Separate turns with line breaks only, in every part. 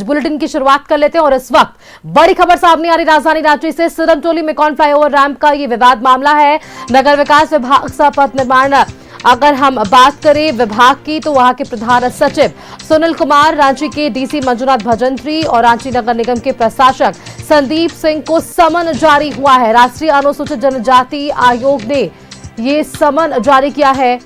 Bulletin की शुरुआत कर लेते हैं और इस वक्त बड़ी खबर सामने आ रही राजधानी रांची से। सिरमटोली मेकॉन फ्लाईओवर रैंप का ये विवाद मामला है। नगर विकास विभाग का पथ निर्माण, अगर हम बात करें विभाग की तो वहां के प्रधान सचिव सुनील कुमार, रांची के डीसी मंजुनाथ भजंत्री और रांची नगर निगम के प्रशासक संदीप सिंह को समन जारी हुआ है। राष्ट्रीय अनुसूचित जनजाति आयोग ने ये समन जारी किया है।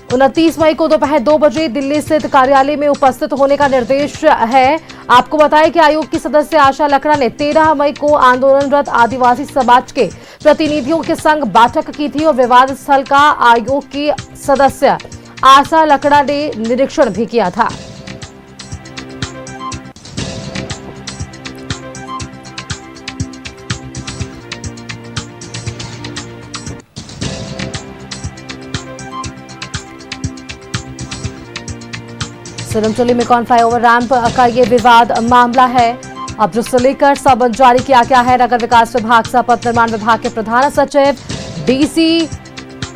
29 मई को दोपहर 2 बजे दिल्ली स्थित कार्यालय में उपस्थित होने का निर्देश है। आपको बताएं कि आयोग की सदस्य आशा लकड़ा ने 13 मई को आंदोलनरत आदिवासी समाज के प्रतिनिधियों के संग बैठक की थी और विवाद स्थल का आयोग की सदस्य आशा लकड़ा ने निरीक्षण भी किया था। सिरमटोली मेकॉन फ्लाईओवर रैंप का ये विवाद मामला है। अब जिससे लेकर समन जारी किया गया है। नगर विकास विभाग से पथ निर्माण विभाग के प्रधान सचिव डीसी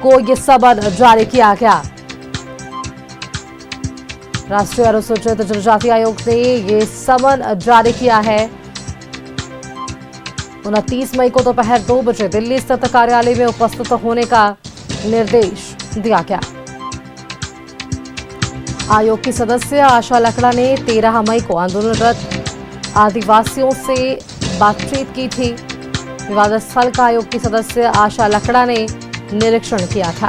को ये समन जारी किया गया। राष्ट्रीय अनुसूचित जनजाति आयोग ने ये समन जारी किया है। 29 मई को दोपहर 2 बजे दिल्ली स्थित कार्यालय में उपस्थित होने का निर्देश दिया गया। आयोग की सदस्य आशा लकड़ा ने 13 मई को आंदोलनरत आदिवासियों से बातचीत की थी। विवाद स्थल का आयोग की सदस्य आशा लकड़ा ने निरीक्षण किया था।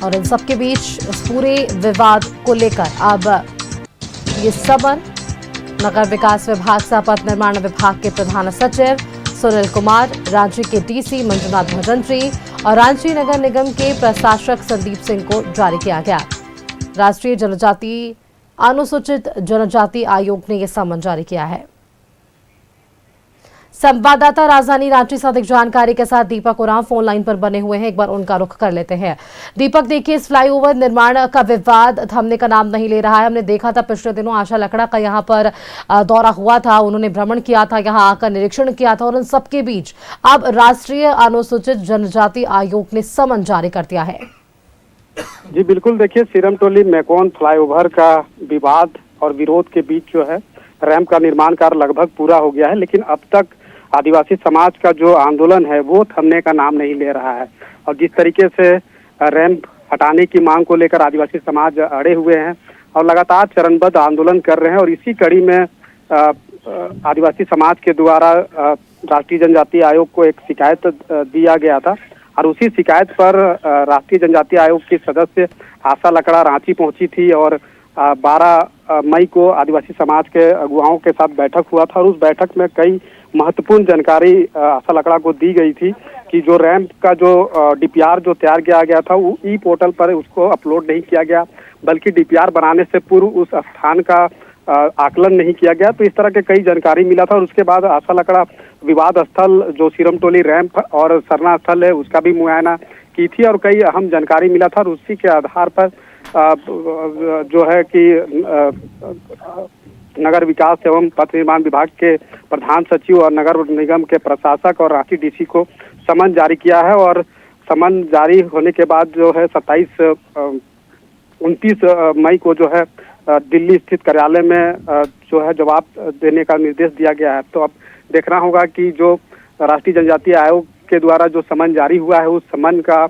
और इन सबके बीच इस पूरे विवाद को लेकर अब ये समन नगर विकास विभाग से पथ निर्माण विभाग के प्रधान सचिव सुनील कुमार, रांची के डीसी मंजुनाथ भजंत्री और रांची नगर निगम के प्रशासक संदीप सिंह को जारी किया गया। राष्ट्रीय जनजाति अनुसूचित जनजाति आयोग ने यह समन जारी किया है। संवाददाता राजधानी रांची से अधिक जानकारी के साथ दीपक उरांव फोन लाइन पर बने हुए हैं। एक बार उनका रुख कर लेते हैं। दीपक, देखिए, इस फ्लाईओवर निर्माण का विवाद थमने का नाम नहीं ले रहा है। हमने देखा था पिछले दिनों आशा लकड़ा का यहाँ पर दौरा हुआ था, उन्होंने भ्रमण किया था, यहाँ आकर निरीक्षण किया था और उन सबके बीच अब राष्ट्रीय अनुसूचित जनजाति आयोग ने समन जारी कर दिया है।
जी बिल्कुल, देखिए, सिरमटोली मेकॉन फ्लाईओवर का विवाद और विरोध के बीच जो है रैंप का निर्माण कार्य लगभग पूरा हो गया है, लेकिन अब तक आदिवासी समाज का जो आंदोलन है वो थमने का नाम नहीं ले रहा है। और जिस तरीके से रैंप हटाने की मांग को लेकर आदिवासी समाज अड़े हुए हैं और लगातार चरणबद्ध आंदोलन कर रहे हैं, और इसी कड़ी में आदिवासी समाज के द्वारा राष्ट्रीय जनजाति आयोग को एक शिकायत दिया गया था। और उसी शिकायत पर राष्ट्रीय जनजाति आयोग की सदस्य आशा लकड़ा रांची पहुंची थी और 12 मई को आदिवासी समाज के अगुवाओं के साथ बैठक हुआ था। और उस बैठक में कई महत्वपूर्ण जानकारी आशा लकड़ा को दी गई थी कि जो रैंप का जो डीपीआर जो तैयार किया गया था वो ई पोर्टल पर उसको अपलोड नहीं किया गया, बल्कि डीपीआर बनाने से पूर्व उस स्थान का आकलन नहीं किया गया। तो इस तरह के कई जानकारी मिला था। और उसके बाद आशा लकड़ा विवाद स्थल जो सिरमटोली रैंप और सरना स्थल है उसका भी मुआयना की थी और कई अहम जानकारी मिला था। और उसी के आधार पर जो है कि नगर विकास एवं पथ निर्माण विभाग के प्रधान सचिव और नगर निगम के प्रशासक और रांची डीसी को समन जारी किया है। और समन जारी होने के बाद जो है 29 मई को जो है दिल्ली स्थित कार्यालय में जो है जवाब देने का निर्देश दिया गया है। तो अब देखना होगा कि जो राष्ट्रीय जनजाति आयोग के द्वारा जो समन जारी हुआ है उस समन का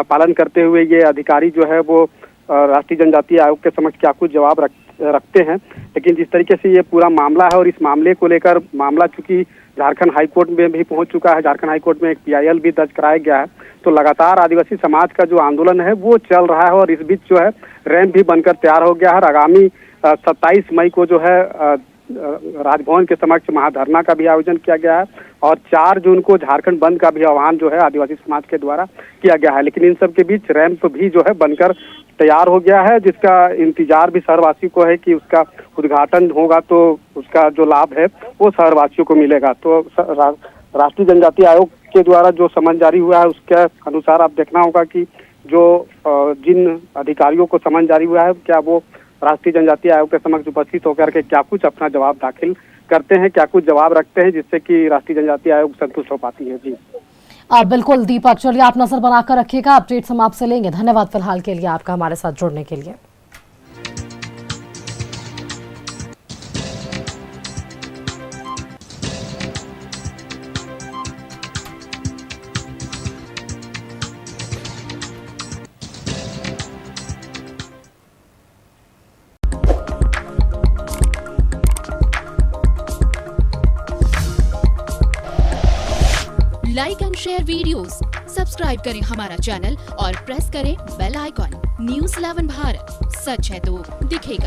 पालन करते हुए ये अधिकारी जो है वो राष्ट्रीय जनजाति आयोग के समक्ष क्या कुछ जवाब रखते हैं। लेकिन जिस तरीके से ये पूरा मामला है और इस मामले को लेकर मामला चूंकि झारखंड हाईकोर्ट में भी पहुंच चुका है, झारखंड हाईकोर्ट में एक PIL भी दर्ज कराया गया है, तो लगातार आदिवासी समाज का जो आंदोलन है वो चल रहा है। और इस बीच जो है रैंप भी बनकर तैयार हो गया है। आगामी 27 मई को जो है राजभवन के समक्ष महाधरना का भी आयोजन किया गया है और 4 जून को झारखंड बंद का भी आह्वान जो है आदिवासी समाज के द्वारा किया गया है। लेकिन इन सब के बीच रैंप भी जो है बनकर तैयार हो गया है, जिसका इंतजार भी शहरवासी को है कि उसका उद्घाटन होगा तो उसका जो लाभ है वो शहरवासियों को मिलेगा। तो राष्ट्रीय जनजाति आयोग के द्वारा जो समन जारी हुआ है उसके अनुसार आप देखना होगा कि जो जिन अधिकारियों को समन जारी हुआ है क्या वो राष्ट्रीय जनजाति आयोग के समक्ष उपस्थित होकर के क्या कुछ अपना जवाब दाखिल करते हैं, क्या कुछ जवाब रखते हैं, जिससे कि राष्ट्रीय जनजाति आयोग संतुष्ट हो पाती है। जी
बिल्कुल दीपक, चलिए आप नजर बनाकर रखिएगा, अपडेट्स हम आपसे लेंगे। धन्यवाद फिलहाल के लिए आपका हमारे साथ जुड़ने के लिए।
Like and share videos, subscribe करें हमारा चैनल और प्रेस करें बेल आइकॉन। न्यूज़ 11 भारत, सच है तो दिखेगा।